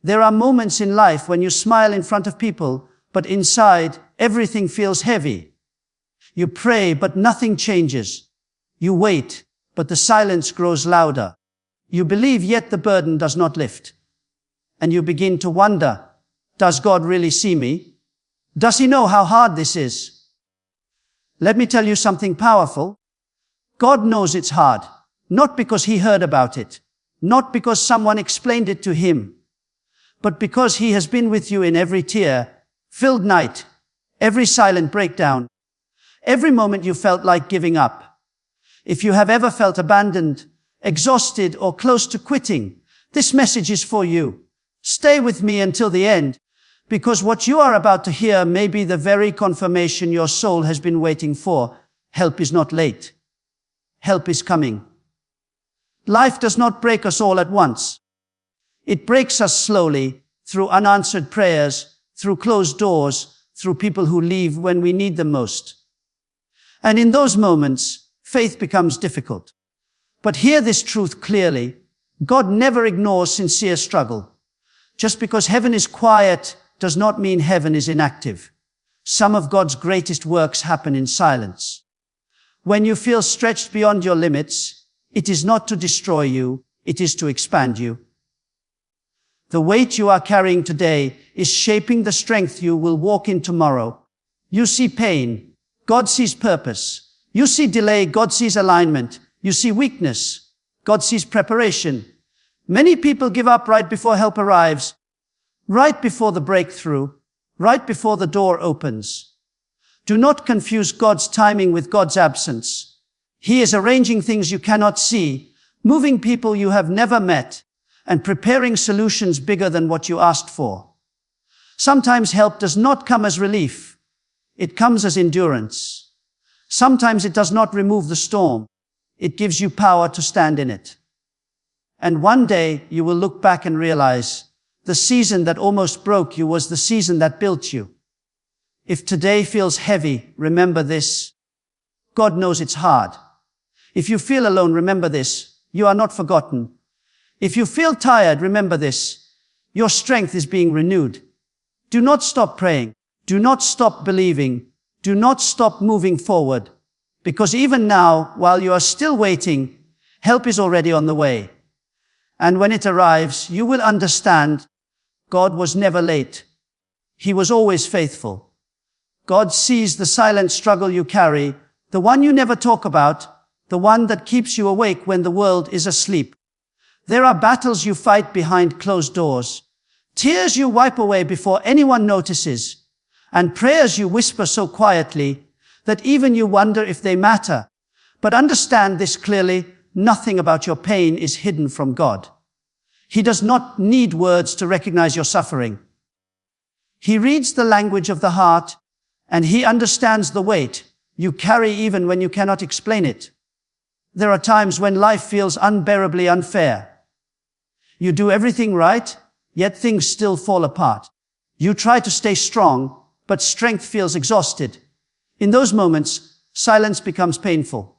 There are moments in life when you smile in front of people, but inside, everything feels heavy. You pray, but nothing changes. You wait, but the silence grows louder. You believe, yet the burden does not lift. And you begin to wonder, does God really see me? Does He know how hard this is? Let me tell you something powerful. God knows it's hard, not because He heard about it, not because someone explained it to Him, but because He has been with you in every tear-filled night, every silent breakdown, every moment you felt like giving up. If you have ever felt abandoned, exhausted, or close to quitting, this message is for you. Stay with me until the end, because what you are about to hear may be the very confirmation your soul has been waiting for. Help is not late. Help is coming. Life does not break us all at once. It breaks us slowly, through unanswered prayers, through closed doors, through people who leave when we need them most. And in those moments, faith becomes difficult. But hear this truth clearly. God never ignores sincere struggle. Just because heaven is quiet does not mean heaven is inactive. Some of God's greatest works happen in silence. When you feel stretched beyond your limits, it is not to destroy you, it is to expand you. The weight you are carrying today is shaping the strength you will walk in tomorrow. You see pain, God sees purpose. You see delay, God sees alignment. You see weakness, God sees preparation. Many people give up right before help arrives, right before the breakthrough, right before the door opens. Do not confuse God's timing with God's absence. He is arranging things you cannot see, moving people you have never met, and preparing solutions bigger than what you asked for. Sometimes help does not come as relief. It comes as endurance. Sometimes it does not remove the storm. It gives you power to stand in it. And one day you will look back and realize the season that almost broke you was the season that built you. If today feels heavy, remember this. God knows it's hard. If you feel alone, remember this. You are not forgotten. If you feel tired, remember this. Your strength is being renewed. Do not stop praying. Do not stop believing. Do not stop moving forward. Because even now, while you are still waiting, help is already on the way. And when it arrives, you will understand God was never late. He was always faithful. God sees the silent struggle you carry, the one you never talk about, the one that keeps you awake when the world is asleep. There are battles you fight behind closed doors, tears you wipe away before anyone notices, and prayers you whisper so quietly that even you wonder if they matter. But understand this clearly, nothing about your pain is hidden from God. He does not need words to recognize your suffering. He reads the language of the heart, and He understands the weight you carry even when you cannot explain it. There are times when life feels unbearably unfair. You do everything right, yet things still fall apart. You try to stay strong, but strength feels exhausted. In those moments, silence becomes painful.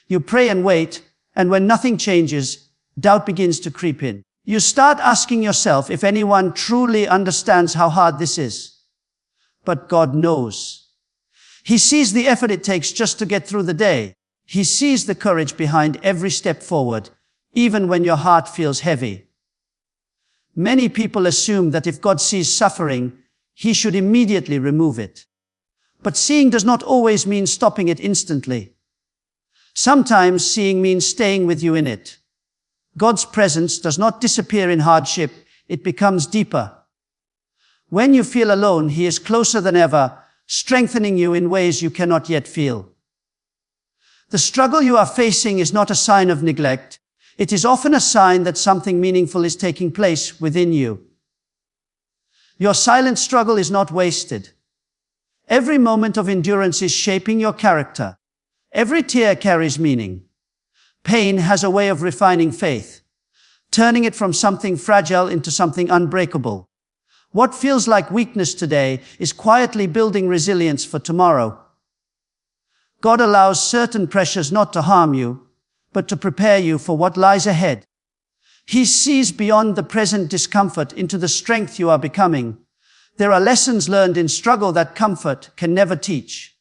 You pray and wait, and when nothing changes, doubt begins to creep in. You start asking yourself if anyone truly understands how hard this is. But God knows. He sees the effort it takes just to get through the day. He sees the courage behind every step forward, even when your heart feels heavy. Many people assume that if God sees suffering, He should immediately remove it. But seeing does not always mean stopping it instantly. Sometimes seeing means staying with you in it. God's presence does not disappear in hardship, it becomes deeper. When you feel alone, He is closer than ever, strengthening you in ways you cannot yet feel. The struggle you are facing is not a sign of neglect. It is often a sign that something meaningful is taking place within you. Your silent struggle is not wasted. Every moment of endurance is shaping your character. Every tear carries meaning. Pain has a way of refining faith, turning it from something fragile into something unbreakable. What feels like weakness today is quietly building resilience for tomorrow. God allows certain pressures not to harm you, but to prepare you for what lies ahead. He sees beyond the present discomfort into the strength you are becoming. There are lessons learned in struggle that comfort can never teach.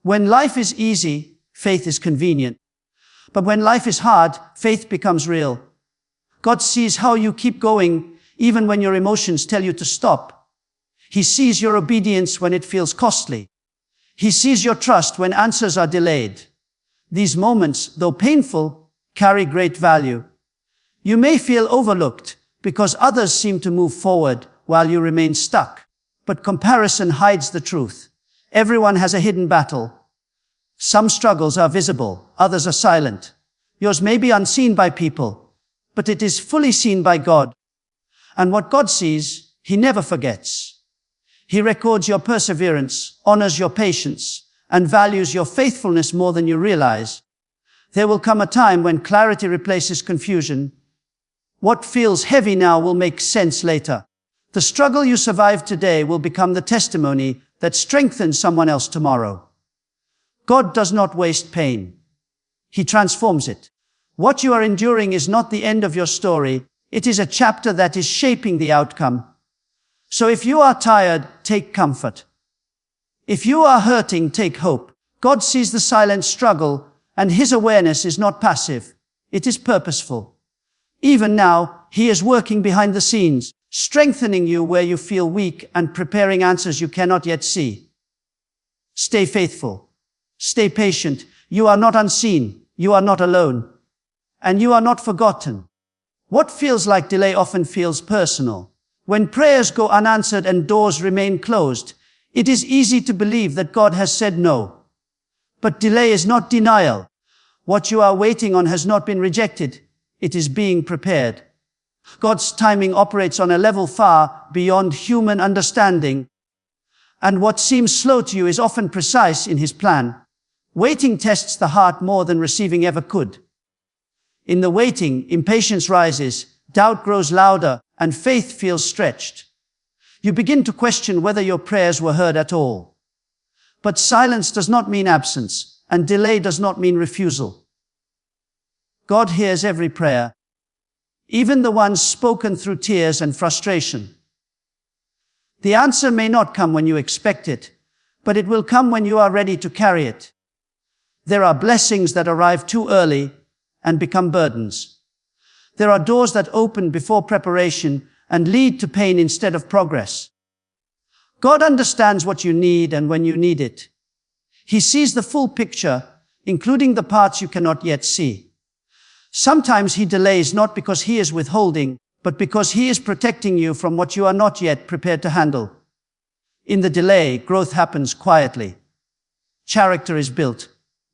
When life is easy, faith is convenient. But when life is hard, faith becomes real. God sees how you keep going, even when your emotions tell you to stop. He sees your obedience when it feels costly. He sees your trust when answers are delayed. These moments, though painful, carry great value. You may feel overlooked because others seem to move forward while you remain stuck. But comparison hides the truth. Everyone has a hidden battle. Some struggles are visible, others are silent. Yours may be unseen by people, but it is fully seen by God. And what God sees, He never forgets. He records your perseverance, honors your patience, and values your faithfulness more than you realize. There will come a time when clarity replaces confusion. What feels heavy now will make sense later. The struggle you survive today will become the testimony that strengthens someone else tomorrow. God does not waste pain. He transforms it. What you are enduring is not the end of your story. It is a chapter that is shaping the outcome. So if you are tired, take comfort. If you are hurting, take hope. God sees the silent struggle, and His awareness is not passive. It is purposeful. Even now, He is working behind the scenes, strengthening you where you feel weak and preparing answers you cannot yet see. Stay faithful. Stay patient. You are not unseen. You are not alone. And you are not forgotten. What feels like delay often feels personal. When prayers go unanswered and doors remain closed, it is easy to believe that God has said no. But delay is not denial. What you are waiting on has not been rejected. It is being prepared. God's timing operates on a level far beyond human understanding. And what seems slow to you is often precise in His plan. Waiting tests the heart more than receiving ever could. In the waiting, impatience rises, doubt grows louder, and faith feels stretched. You begin to question whether your prayers were heard at all. But silence does not mean absence, and delay does not mean refusal. God hears every prayer, even the ones spoken through tears and frustration. The answer may not come when you expect it, but it will come when you are ready to carry it. There are blessings that arrive too early and become burdens. There are doors that open before preparation and lead to pain instead of progress. God understands what you need and when you need it. He sees the full picture, including the parts you cannot yet see. Sometimes He delays not because He is withholding, but because He is protecting you from what you are not yet prepared to handle. In the delay, growth happens quietly. Character is built.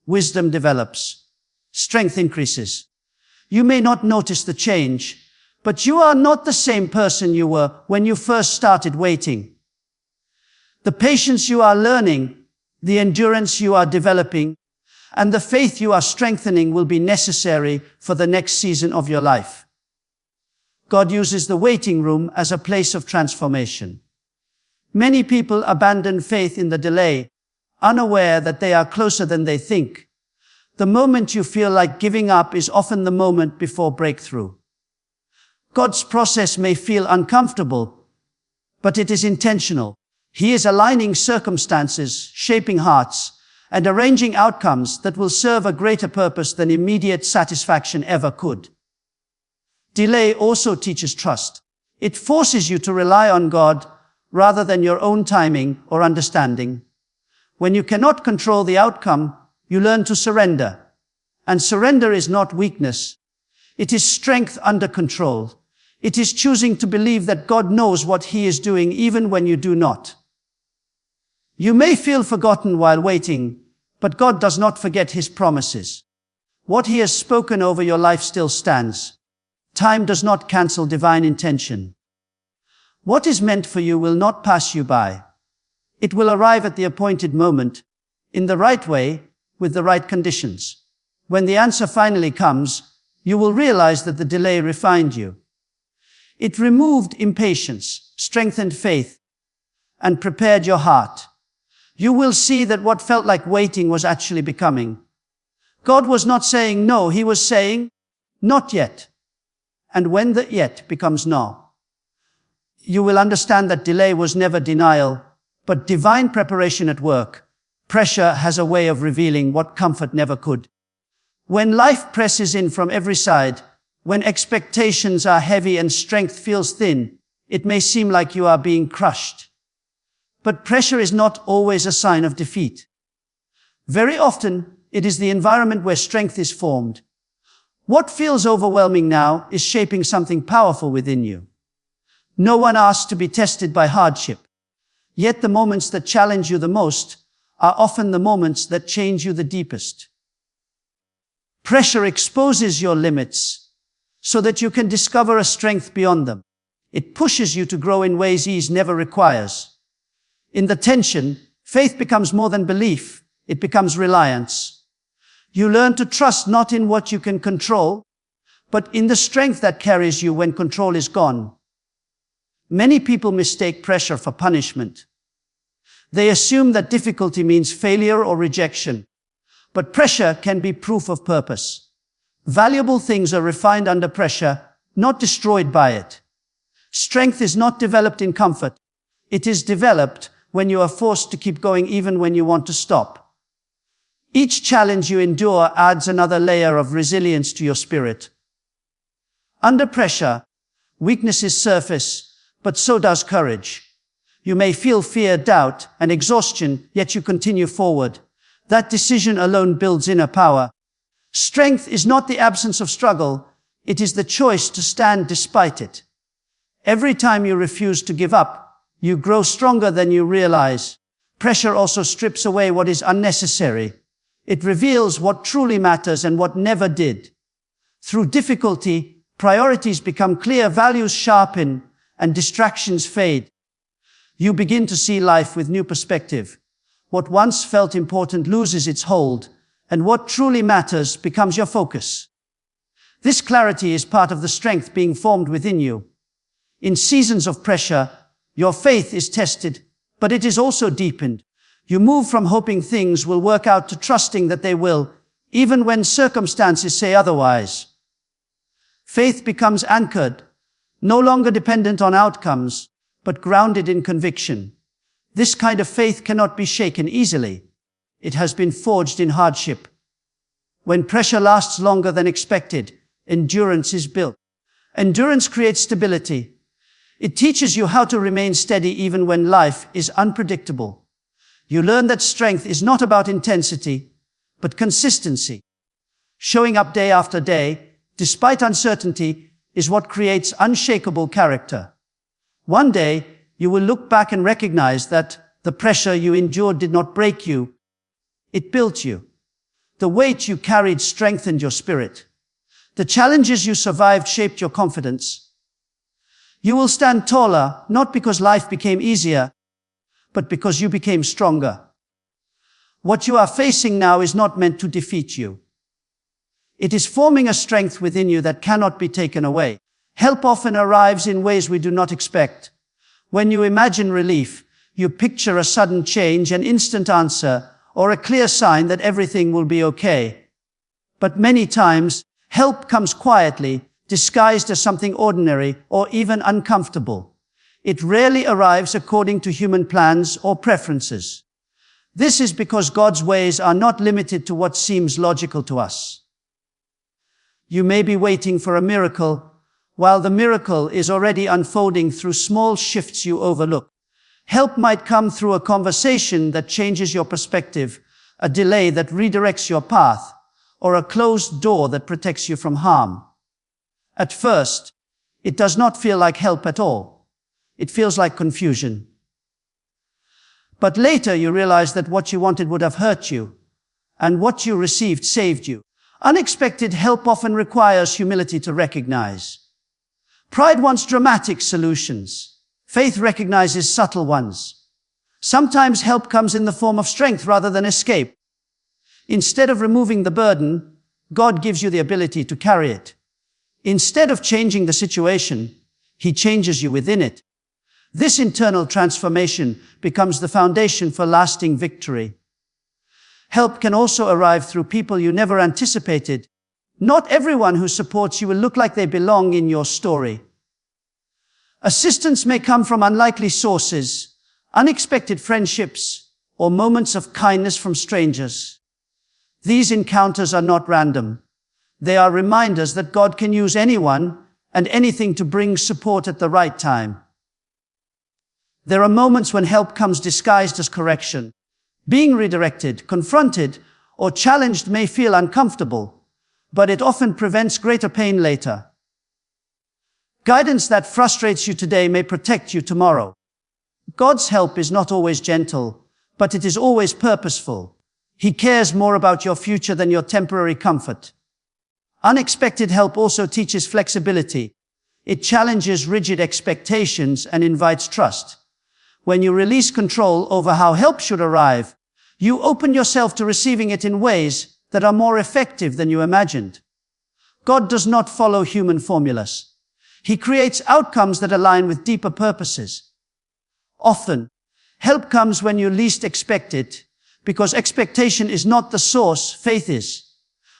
Wisdom develops. Strength increases. You may not notice the change, but you are not the same person you were when you first started waiting. The patience you are learning, the endurance you are developing, and the faith you are strengthening will be necessary for the next season of your life. God uses the waiting room as a place of transformation. Many people abandon faith in the delay, unaware that they are closer than they think. The moment you feel like giving up is often the moment before breakthrough. God's process may feel uncomfortable, but it is intentional. He is aligning circumstances, shaping hearts, and arranging outcomes that will serve a greater purpose than immediate satisfaction ever could. Delay also teaches trust. It forces you to rely on God rather than your own timing or understanding. When you cannot control the outcome, you learn to surrender. And surrender is not weakness. It is strength under control. It is choosing to believe that God knows what He is doing even when you do not. You may feel forgotten while waiting, but God does not forget His promises. What He has spoken over your life still stands. Time does not cancel divine intention. What is meant for you will not pass you by. It will arrive at the appointed moment, in the right way, with the right conditions. When the answer finally comes, you will realize that the delay refined you. It removed impatience, strengthened faith, and prepared your heart. You will see that what felt like waiting was actually becoming. God was not saying no, He was saying, not yet. And when the yet becomes no, you will understand that delay was never denial, but divine preparation at work. Pressure has a way of revealing what comfort never could. When life presses in from every side, when expectations are heavy and strength feels thin, it may seem like you are being crushed. But pressure is not always a sign of defeat. Very often, it is the environment where strength is formed. What feels overwhelming now is shaping something powerful within you. No one asks to be tested by hardship. Yet the moments that challenge you the most are often the moments that change you the deepest. Pressure exposes your limits so that you can discover a strength beyond them. It pushes you to grow in ways ease never requires. In the tension, faith becomes more than belief. It becomes reliance. You learn to trust not in what you can control, but in the strength that carries you when control is gone. Many people mistake pressure for punishment. They assume that difficulty means failure or rejection. But pressure can be proof of purpose. Valuable things are refined under pressure, not destroyed by it. Strength is not developed in comfort. It is developed when you are forced to keep going even when you want to stop. Each challenge you endure adds another layer of resilience to your spirit. Under pressure, weaknesses surface, but so does courage. You may feel fear, doubt, and exhaustion, yet you continue forward. That decision alone builds inner power. Strength is not the absence of struggle, it is the choice to stand despite it. Every time you refuse to give up, you grow stronger than you realize. Pressure also strips away what is unnecessary. It reveals what truly matters and what never did. Through difficulty, priorities become clear, values sharpen, and distractions fade. You begin to see life with new perspective. What once felt important loses its hold, and what truly matters becomes your focus. This clarity is part of the strength being formed within you. In seasons of pressure, your faith is tested, but it is also deepened. You move from hoping things will work out to trusting that they will, even when circumstances say otherwise. Faith becomes anchored, no longer dependent on outcomes, but grounded in conviction. This kind of faith cannot be shaken easily. It has been forged in hardship. When pressure lasts longer than expected, endurance is built. Endurance creates stability. It teaches you how to remain steady even when life is unpredictable. You learn that strength is not about intensity, but consistency. Showing up day after day, despite uncertainty, is what creates unshakable character. One day, you will look back and recognize that the pressure you endured did not break you. It built you. The weight you carried strengthened your spirit. The challenges you survived shaped your confidence. You will stand taller, not because life became easier, but because you became stronger. What you are facing now is not meant to defeat you. It is forming a strength within you that cannot be taken away. Help often arrives in ways we do not expect. When you imagine relief, you picture a sudden change, an instant answer, or a clear sign that everything will be okay. But many times, help comes quietly, disguised as something ordinary or even uncomfortable. It rarely arrives according to human plans or preferences. This is because God's ways are not limited to what seems logical to us. You may be waiting for a miracle, while the miracle is already unfolding through small shifts you overlook. Help might come through a conversation that changes your perspective, a delay that redirects your path, or a closed door that protects you from harm. At first, it does not feel like help at all. It feels like confusion. But later you realize that what you wanted would have hurt you, and what you received saved you. Unexpected help often requires humility to recognize. Pride wants dramatic solutions. Faith recognizes subtle ones. Sometimes help comes in the form of strength rather than escape. Instead of removing the burden, God gives you the ability to carry it. Instead of changing the situation, He changes you within it. This internal transformation becomes the foundation for lasting victory. Help can also arrive through people you never anticipated. Not everyone who supports you will look like they belong in your story. Assistance may come from unlikely sources, unexpected friendships, or moments of kindness from strangers. These encounters are not random. They are reminders that God can use anyone and anything to bring support at the right time. There are moments when help comes disguised as correction. Being redirected, confronted, or challenged may feel uncomfortable, but it often prevents greater pain later. Guidance that frustrates you today may protect you tomorrow. God's help is not always gentle, but it is always purposeful. He cares more about your future than your temporary comfort. Unexpected help also teaches flexibility. It challenges rigid expectations and invites trust. When you release control over how help should arrive, you open yourself to receiving it in ways that are more effective than you imagined. God does not follow human formulas. He creates outcomes that align with deeper purposes. Often, help comes when you least expect it, because expectation is not the source, faith is.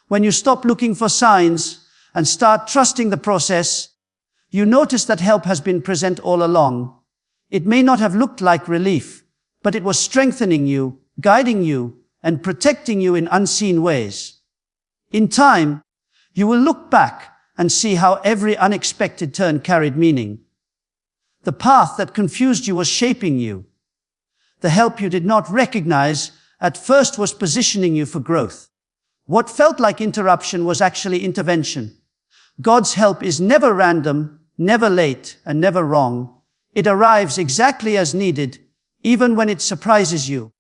When you stop looking for signs and start trusting the process, you notice that help has been present all along. It may not have looked like relief, but it was strengthening you, guiding you, and protecting you in unseen ways. In time, you will look back and see how every unexpected turn carried meaning. The path that confused you was shaping you. The help you did not recognize at first was positioning you for growth. What felt like interruption was actually intervention. God's help is never random, never late, and never wrong. It arrives exactly as needed, even when it surprises you.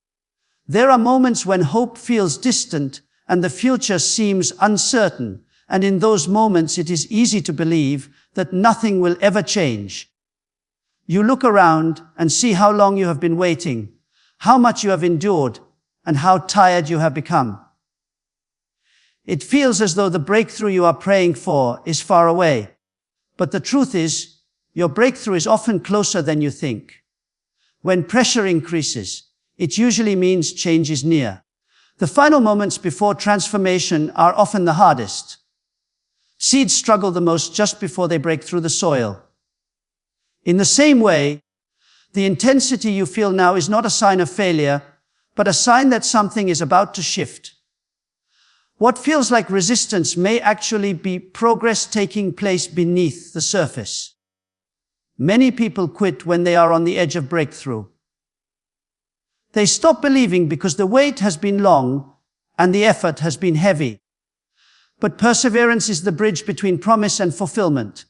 There are moments when hope feels distant and the future seems uncertain, and in those moments it is easy to believe that nothing will ever change. You look around and see how long you have been waiting, how much you have endured, and how tired you have become. It feels as though the breakthrough you are praying for is far away. But the truth is, your breakthrough is often closer than you think. When pressure increases, it usually means change is near. The final moments before transformation are often the hardest. Seeds struggle the most just before they break through the soil. In the same way, the intensity you feel now is not a sign of failure, but a sign that something is about to shift. What feels like resistance may actually be progress taking place beneath the surface. Many people quit when they are on the edge of breakthrough. They stop believing because the wait has been long and the effort has been heavy. But perseverance is the bridge between promise and fulfillment.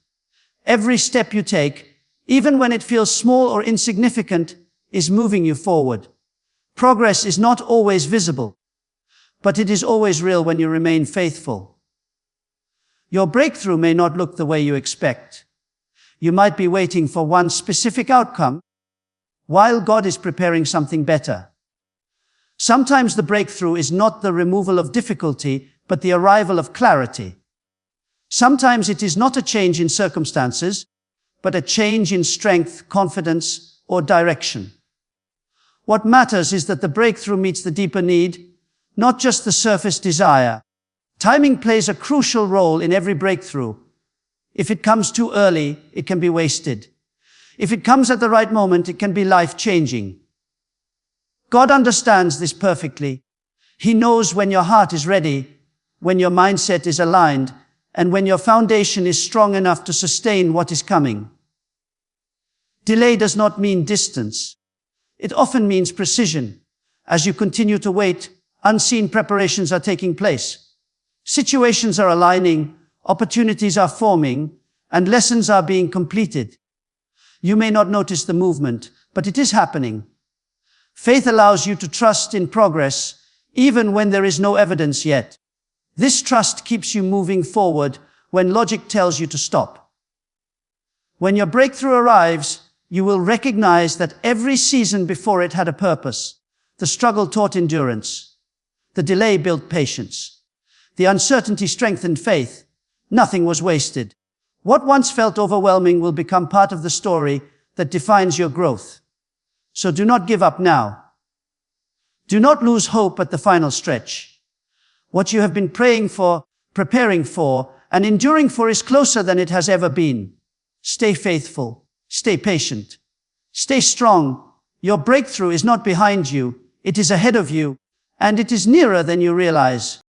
Every step you take, even when it feels small or insignificant, is moving you forward. Progress is not always visible, but it is always real when you remain faithful. Your breakthrough may not look the way you expect. You might be waiting for one specific outcome, while God is preparing something better. Sometimes the breakthrough is not the removal of difficulty, but the arrival of clarity. Sometimes it is not a change in circumstances, but a change in strength, confidence, or direction. What matters is that the breakthrough meets the deeper need, not just the surface desire. Timing plays a crucial role in every breakthrough. If it comes too early, it can be wasted. If it comes at the right moment, it can be life-changing. God understands this perfectly. He knows when your heart is ready, when your mindset is aligned, and when your foundation is strong enough to sustain what is coming. Delay does not mean distance. It often means precision. As you continue to wait, unseen preparations are taking place. Situations are aligning, opportunities are forming, and lessons are being completed. You may not notice the movement, but it is happening. Faith allows you to trust in progress, even when there is no evidence yet. This trust keeps you moving forward when logic tells you to stop. When your breakthrough arrives, you will recognize that every season before it had a purpose. The struggle taught endurance. The delay built patience. The uncertainty strengthened faith. Nothing was wasted. What once felt overwhelming will become part of the story that defines your growth. So do not give up now. Do not lose hope at the final stretch. What you have been praying for, preparing for, and enduring for is closer than it has ever been. Stay faithful. Stay patient. Stay strong. Your breakthrough is not behind you. It is ahead of you, and it is nearer than you realize.